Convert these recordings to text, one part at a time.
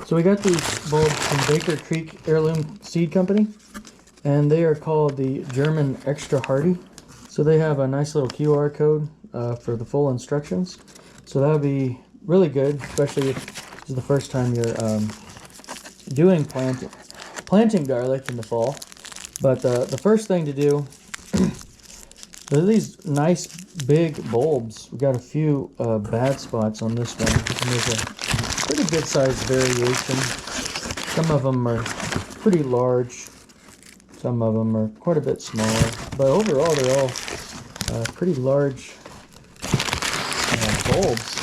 So we got these bulbs from Baker Creek Heirloom Seed Company, and they are called the German Extra Hardy. So they have a nice little QR code for the full instructions. So that would be really good, especially if this is the first time you're doing planting garlic in the fall. But the first thing to do, there are these nice big bulbs. We got a few bad spots on this one, and there's a pretty good sized variation. Some of them are pretty large, some of them are quite a bit smaller, but overall they're all pretty large bulbs,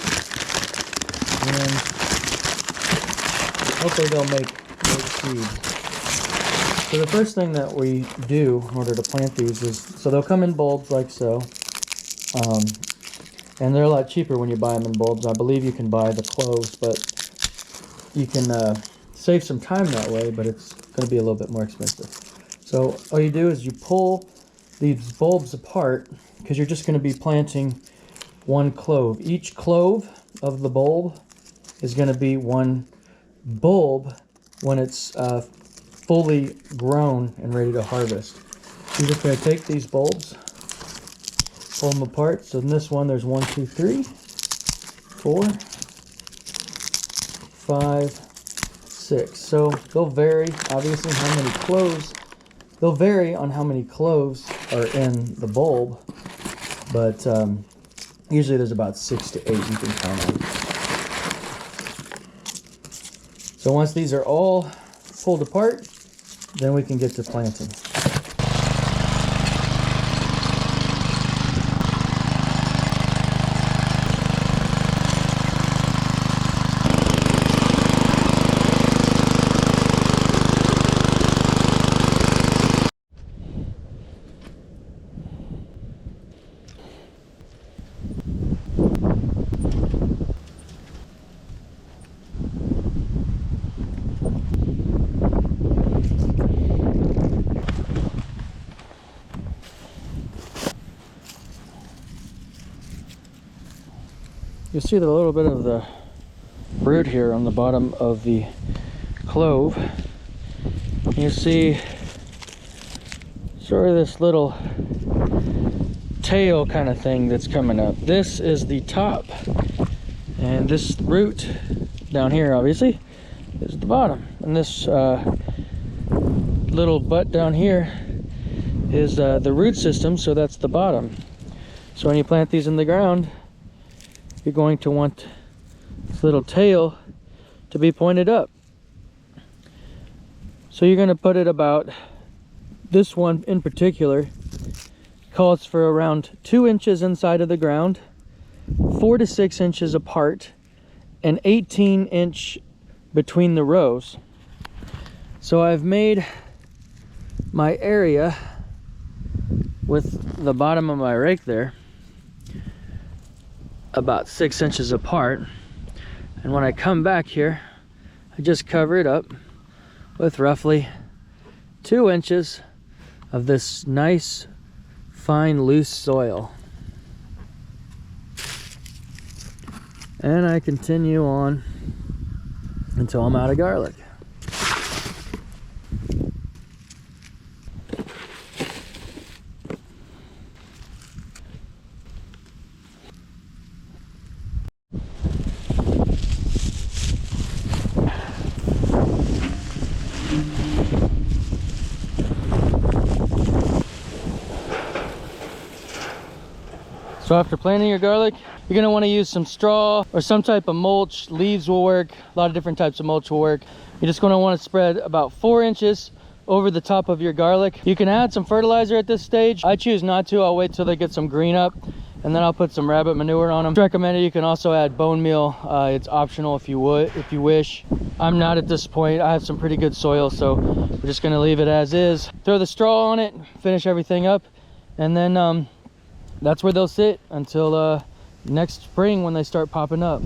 and hopefully they'll make seeds. So the first thing that we do in order to plant these is, so they'll come in bulbs like so, and they're a lot cheaper when you buy them in bulbs. I believe you can buy the cloves, but you can save some time that way, but it's going to be a little bit more expensive. So all you do is you pull these bulbs apart, because you're just going to be planting one clove. Each clove of the bulb is going to be one bulb when it's fully grown and ready to harvest. You're just going to take these bulbs, pull them apart. So in this one, there's 1, 2, 3, 4, 5, 6. So they'll vary, obviously, how many cloves. They'll vary on how many cloves are in the bulb, but usually there's about 6 to 8 you can count on. So once these are all pulled apart, then we can get to planting. You'll see the little bit of the root here on the bottom of the clove. You see sort of this little tail kind of thing that's coming up. This is the top, and this root down here obviously is the bottom, and this little butt down here is the root system, so that's the bottom. So when you plant these in the ground, you're going to want this little tail to be pointed up. So you're going to put it about, this one in particular calls for around 2 inches inside of the ground, 4 to 6 inches apart, and 18-inch between the rows. So I've made my area with the bottom of my rake there about 6 inches apart, and when I come back here, I just cover it up with roughly 2 inches of this nice fine loose soil, and I continue on until I'm out of garlic. So after planting your garlic, you're going to want to use some straw or some type of mulch. Leaves will work. A lot of different types of mulch will work. You're just going to want to spread about 4 inches over the top of your garlic. You can add some fertilizer at this stage. I choose not to. I'll wait till they get some green up, and then I'll put some rabbit manure on them. It's recommended. You can also add bone meal. It's optional if you wish. I'm not at this point. I have some pretty good soil, so we're just going to leave it as is. Throw the straw on it, finish everything up, and then that's where they'll sit until next spring when they start popping up.